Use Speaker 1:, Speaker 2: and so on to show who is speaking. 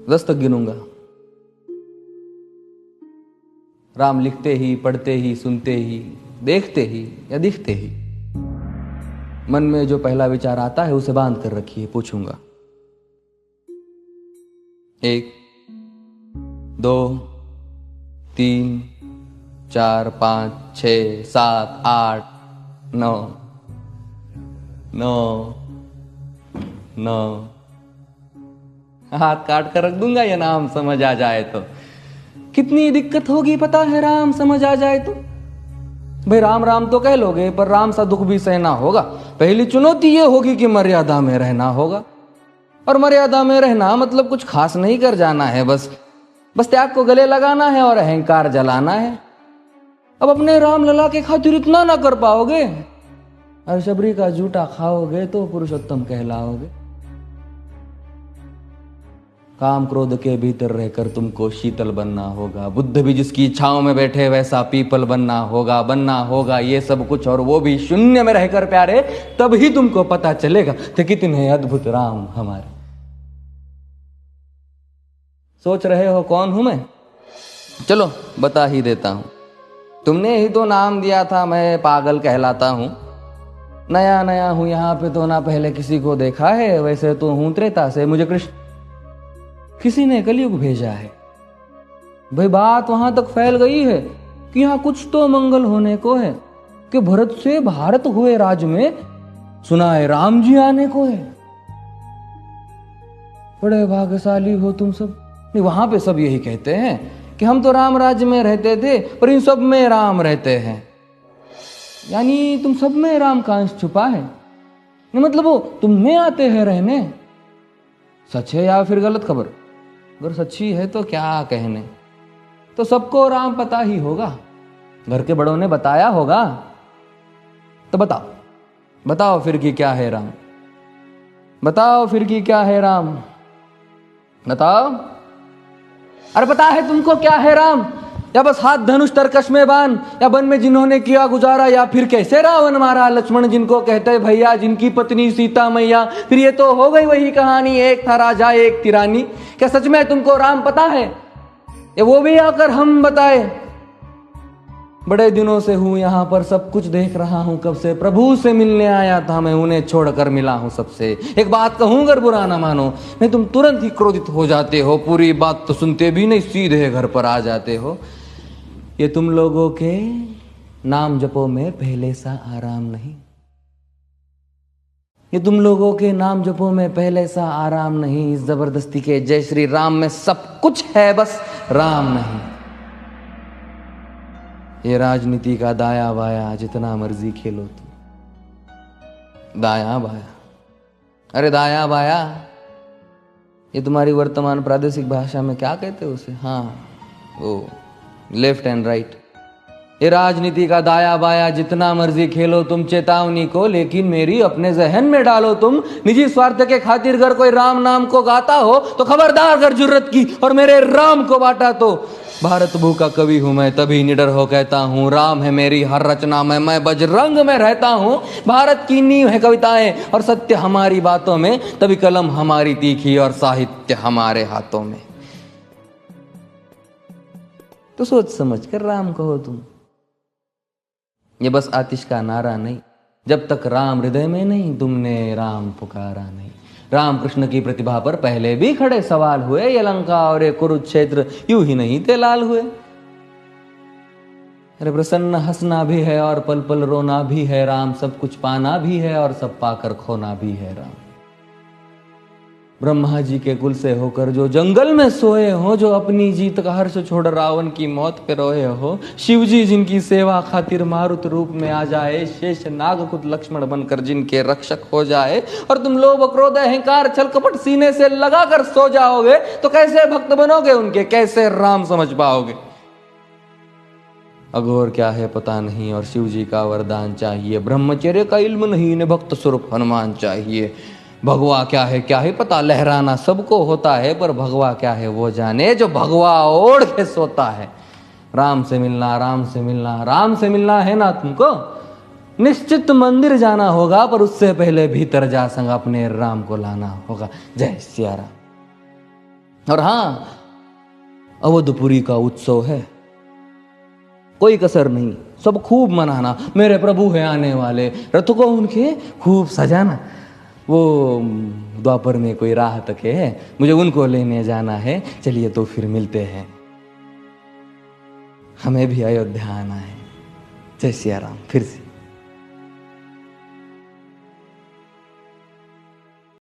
Speaker 1: 10 तक गिनूंगा। राम लिखते ही, पढ़ते ही, सुनते ही, देखते ही या दिखते ही मन में जो पहला विचार आता है उसे बांध कर रखिए। पूछूंगा 1 2 3 4 5 6 7 8 9 9 9 हाथ काट कर रख दूंगा ये नाम समझ आ जाए तो। कितनी दिक्कत होगी पता है राम समझ आ जाए तो। भाई राम राम तो कह लोगे पर राम सा दुख भी सहना होगा। पहली चुनौती ये होगी कि मर्यादा में रहना होगा। और मर्यादा में रहना मतलब कुछ खास नहीं कर जाना है, बस त्याग को गले लगाना है और अहंकार जलाना है। अब अपने राम लला के खातिर इतना ना कर पाओगे और शबरी का जूठा खाओगे तो पुरुषोत्तम कहलाओगे। काम क्रोध के भीतर रहकर तुमको शीतल बनना होगा। बुद्ध भी जिसकी इच्छाओं में बैठे वैसा पीपल बनना होगा ये सब कुछ, और वो भी शून्य में रहकर प्यारे। तब ही तुमको पता चलेगा कि कितने अद्भुत राम हमारे। सोच रहे हो कौन हूं मैं? चलो बता ही देता हूं। तुमने ही तो नाम दिया था मैं पागल कहलाता हूं। नया नया हूं यहां पे तो ना पहले किसी को देखा है। वैसे तो हूं त्रेता से, मुझे कृष्ण किसी ने कलयुग भेजा है। भाई बात वहां तक फैल गई है कि यहां कुछ तो मंगल होने को है कि भरत से भारत हुए राज में सुना है राम जी आने को है। बड़े भाग्यशाली हो तुम सब। नहीं, वहां पे सब यही कहते हैं कि हम तो राम राज्य में रहते थे पर इन सब में राम रहते हैं। यानी तुम सब में राम का अंश छुपा है। मतलब वो तुम में आते हैं रहने। सच है या फिर गलत खबर? अगर सच्ची है तो क्या कहने। तो सबको राम पता ही होगा, घर के बड़ों ने बताया होगा। तो बताओ फिर कि क्या है राम। बताओ फिर कि क्या है राम। बताओ। अरे पता है तुमको क्या है राम? या बस हाथ धनुष तरकश में बांध, या वन में जिन्होंने किया गुजारा, या फिर कैसे रावण मारा लक्ष्मण जिनको कहते भैया, जिनकी पत्नी सीता मैया। फिर ये तो हो गई वही कहानी, एक था राजा एक थी रानी। क्या सच में तुमको राम पता है? या वो भी आकर हम बताए? बड़े दिनों से हूं यहां पर, सब कुछ देख रहा हूं कब से। प्रभु से मिलने आया था मैं, उन्हें छोड़कर मिला हूं सबसे। एक बात कहूं अगर बुरा ना मानो, नहीं तुम तुरंत ही क्रोधित हो जाते हो। पूरी बात तो सुनते भी नहीं, सीधे घर पर आ जाते हो। ये तुम लोगों के नाम जपो में पहले सा आराम नहीं। ये तुम लोगों के नाम जपो में पहले सा आराम नहीं। इस जबरदस्ती के जय श्री राम में सब कुछ है, बस राम नहीं। ये राजनीति का दाया बाया जितना मर्जी खेलो तुम। दाया बाया, अरे दाया बाया ये तुम्हारी वर्तमान प्रादेशिक भाषा में क्या कहते हो उसे? हाँ वो लेफ्ट एंड राइट। ये राजनीति का दाया बाया जितना मर्जी खेलो तुम चेतावनी को, लेकिन मेरी अपने जहन में डालो तुम। निजी स्वार्थ के खातिर अगर कोई राम नाम को गाता हो तो खबरदार अगर जुर्रत की और मेरे राम को बांटा तो। भारत भू का कवि हूं मैं, तभी निडर हो कहता हूं राम है मेरी हर रचना में। मैं बजरंग में रहता हूं। भारत की नींव है कविताएं और सत्य हमारी बातों में, तभी कलम हमारी तीखी और साहित्य हमारे हाथों में। तो सोच समझ कर राम कहो तुम। ये बस आतिश का नारा नहीं, जब तक राम हृदय में नहीं तुमने राम पुकारा नहीं। राम कृष्ण की प्रतिभा पर पहले भी खड़े सवाल हुए। ये लंका और ये कुरुक्षेत्र यूं ही नहीं थे लाल हुए। अरे प्रसन्न हंसना भी है और पल पल रोना भी है राम। सब कुछ पाना भी है और सब पाकर खोना भी है राम। ब्रह्मा जी के कुल से होकर जो जंगल में सोए हो, जो अपनी जीत का हर्ष छोड़ रावण की मौत पे रोए हो। शिव जी जिनकी सेवा खातिर मारुत रूप में आ जाए। शेष नाग खुद लक्ष्मण बनकर जिनके रक्षक हो जाए। और तुम लोभ क्रोध अहंकार छल कपट सीने से लगा कर सो जाओगे तो कैसे भक्त बनोगे उनके, कैसे राम समझ पाओगे? अघोर क्या है पता नहीं और शिव जी का वरदान चाहिए। ब्रह्मचर्य का इल्म नहीं, इन्हें भक्त स्वरूप हनुमान चाहिए। भगवा क्या है पता, लहराना सबको होता है पर भगवा क्या है वो जाने जो भगवा ओढ़ के सोता है। राम से मिलना, राम से मिलना, राम से मिलना है ना तुमको? निश्चित मंदिर जाना होगा पर उससे पहले भीतर जा संग अपने राम को लाना होगा। जय सिया राम। और हाँ, अवधपुरी का उत्सव है, कोई कसर नहीं, सब खूब मनाना। मेरे प्रभु है आने वाले, रथ को उनके खूब सजाना। वो द्वापर में कोई राह तक है, मुझे उनको लेने जाना है। चलिए तो फिर मिलते हैं, हमें भी अयोध्या आना है। जय सिया राम। फिर से